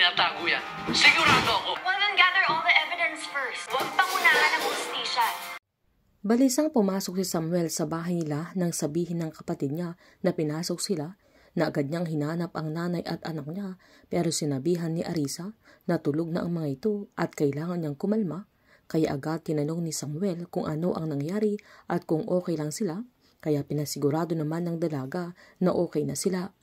tinatago yan. Sigurado ako. Well, then gather all the evidence first. Huwag pangunahan ng hustisya. Balisang pumasok si Samuel sa bahay nila nang sabihin ng kapatid niya na pinasok sila, na agad niyang hinanap ang nanay at anak niya, pero sinabihan ni Arisa na tulog na ang mga ito at kailangan niyang kumalma, kaya agad tinanong ni Samuel kung ano ang nangyari at kung okay lang sila, kaya pinasigurado naman ng dalaga na okay na sila.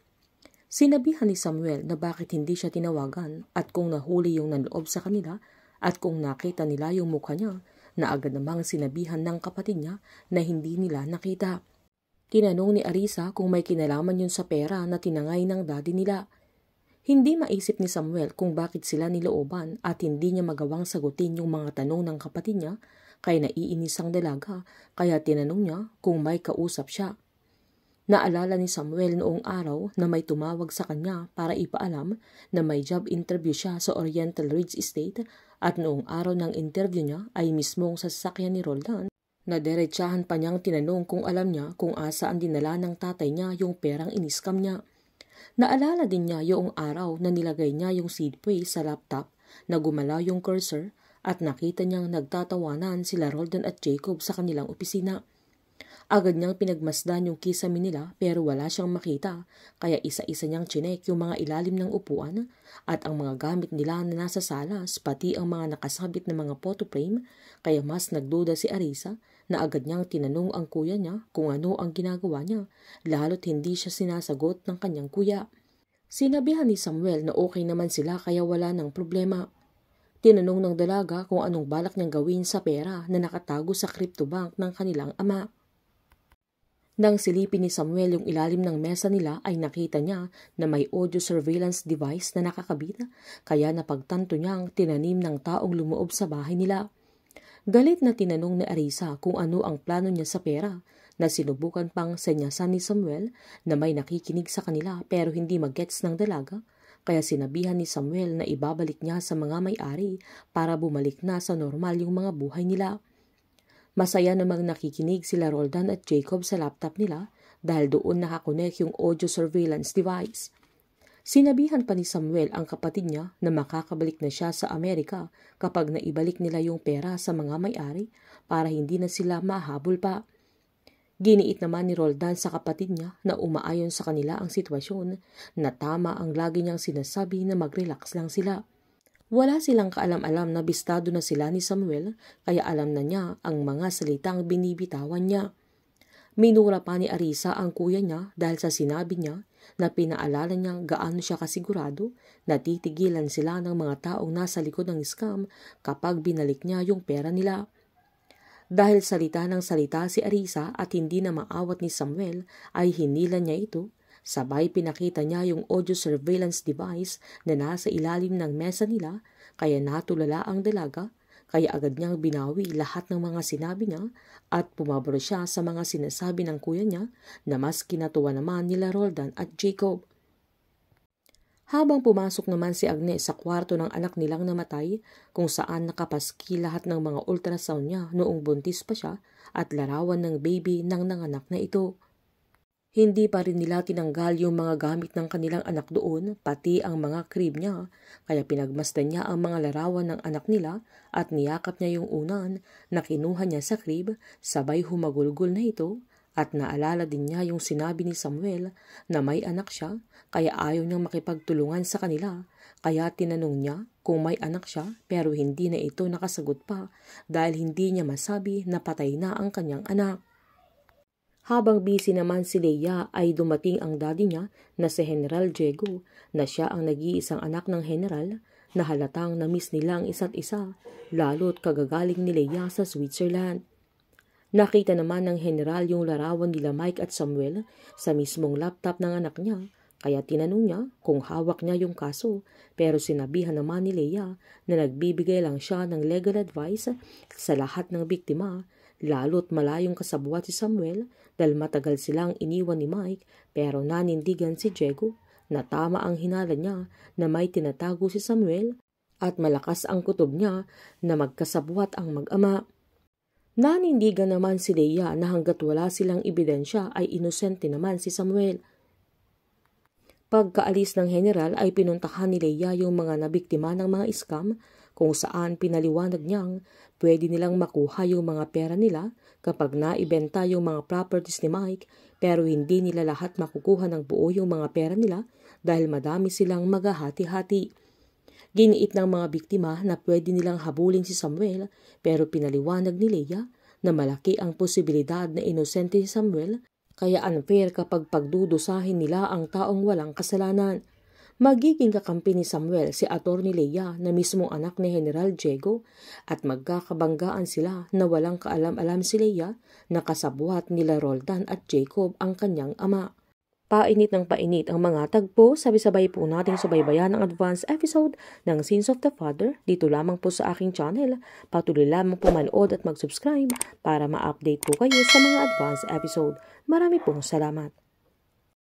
Sinabihan ni Samuel na bakit hindi siya tinawagan at kung nahuli yung nanloob sa kanila at kung nakita nila yung mukha niya, na agad namang sinabihan ng kapatid niya na hindi nila nakita. Tinanong ni Arisa kung may kinalaman yun sa pera na tinangay ng daddy nila. Hindi maisip ni Samuel kung bakit sila nilooban at hindi niya magawang sagutin yung mga tanong ng kapatid niya, kaya naiinis ang dalaga, kaya tinanong niya kung may kausap siya. Naalala ni Samuel noong araw na may tumawag sa kanya para ipaalam na may job interview siya sa Oriental Ridge Estate at noong araw ng interview niya ay mismong sa sasakyan ni Roldan na diretsahan pa niyang tinanong kung alam niya kung asaan dinala ng tatay niya yung perang iniskam niya. Naalala din niya yung araw na nilagay niya yung seed tray sa laptop na gumalaw yung cursor at nakita niyang nagtatawanan sila Roldan at Jacob sa kanilang opisina. Agad niyang pinagmasdan yung kisame nila pero wala siyang makita, kaya isa-isa niyang chinek yung mga ilalim ng upuan at ang mga gamit nila na nasa salas, pati ang mga nakasabit na mga photo frame, kaya mas nagduda si Arisa na agad niyang tinanong ang kuya niya kung ano ang ginagawa niya, lalo't hindi siya sinasagot ng kanyang kuya. Sinabihan ni Samuel na okay naman sila kaya wala ng problema. Tinanong ng dalaga kung anong balak niyang gawin sa pera na nakatago sa crypto bank ng kanilang ama. Nang silipin ni Samuel yung ilalim ng mesa nila ay nakita niya na may audio surveillance device na nakakabit, kaya napagtanto niyang tinanim ng taong lumuob sa bahay nila. Galit na tinanong ni Arisa kung ano ang plano niya sa pera, na sinubukan pang senyasan ni Samuel na may nakikinig sa kanila pero hindi mag-gets ng dalaga, kaya sinabihan ni Samuel na ibabalik niya sa mga may-ari para bumalik na sa normal yung mga buhay nila. Masaya namang nakikinig sila Roldan at Jacob sa laptop nila dahil doon nakakonek yung audio surveillance device. Sinabihan pa ni Samuel ang kapatid niya na makakabalik na siya sa Amerika kapag naibalik nila yung pera sa mga may-ari para hindi na sila mahabol pa. Giniit naman ni Roldan sa kapatid niya na umaayon sa kanila ang sitwasyon, na tama ang lagi niyang sinasabi na mag-relax lang sila. Wala silang kaalam-alam na bistado na sila ni Samuel, kaya alam na niya ang mga salitang binibitawan niya. Minura pa ni Arisa ang kuya niya dahil sa sinabi niya na pinaalala niyang gaano siya kasigurado na titigilan sila ng mga taong nasa likod ng scam kapag binalik niya yung pera nila. Dahil salita ng salita si Arisa at hindi na maawat ni Samuel ay hinila niya ito. Sabay pinakita niya yung audio surveillance device na nasa ilalim ng mesa nila, kaya natulala ang dalaga, kaya agad niyang binawi lahat ng mga sinabi niya at pumabor siya sa mga sinasabi ng kuya niya na mas kinatuwa naman nila Roldan at Jacob. Habang pumasok naman si Agnes sa kwarto ng anak nilang namatay, kung saan nakapaski lahat ng mga ultrasound niya noong buntis pa siya at larawan ng baby ng nanganak na ito. Hindi pa rin nila tinanggal yung mga gamit ng kanilang anak doon, pati ang mga crib niya, kaya pinagmasdan niya ang mga larawan ng anak nila at niyakap niya yung unan na kinuha niya sa crib, sabay humagulgol na ito, at naalala din niya yung sinabi ni Samuel na may anak siya, kaya ayaw niyang makipagtulungan sa kanila, kaya tinanong niya kung may anak siya pero hindi na ito nakasagot pa dahil hindi niya masabi na patay na ang kanyang anak. Habang busy naman si Leia ay dumating ang daddy niya na si General Diego, na siya ang nag-iisang anak ng general, na halatang na-miss nila ang isa't isa, lalo't kagagaling ni Leia sa Switzerland. Nakita naman ng general yung larawan nila Mike at Samuel sa mismong laptop ng anak niya, kaya tinanong niya kung hawak niya yung kaso, pero sinabihan naman ni Leia na nagbibigay lang siya ng legal advice sa lahat ng biktima, lalo't malayong kasabwat si Samuel dahil matagal silang iniwan ni Mike, pero nanindigan si Diego na tama ang hinala niya na may tinatago si Samuel at malakas ang kutob niya na magkasabwat ang mag-ama. Nanindigan naman si Leia na hanggat wala silang ebidensya ay inosente naman si Samuel. Pagkaalis ng general ay pinuntahan ni Leia yung mga nabiktima ng mga scam kung saan pinaliwanag niyang pwede nilang makuha yung mga pera nila kapag naibenta yung mga properties ni Mike pero hindi nila lahat makukuha ng buo yung mga pera nila dahil madami silang maghahati-hati. Giniit ng mga biktima na pwede nilang habulin si Samuel pero pinaliwanag ni Leia na malaki ang posibilidad na inosente si Samuel kaya unfair kapag pagdudusahin nila ang taong walang kasalanan. Magiging kakampi ni Samuel si Atty. Leia na mismong anak ni General Diego at magkakabanggaan sila na walang kaalam-alam si Leia na kasabwat nila Roldan at Jacob ang kanyang ama. Painit ng painit ang mga tagpo, sabay-sabay po nating subaybayan ang advance episode ng Sins of the Father dito lamang po sa aking channel. Patuloy lamang po manood at mag-subscribe para ma-update po kayo sa mga advance episode. Marami pong salamat.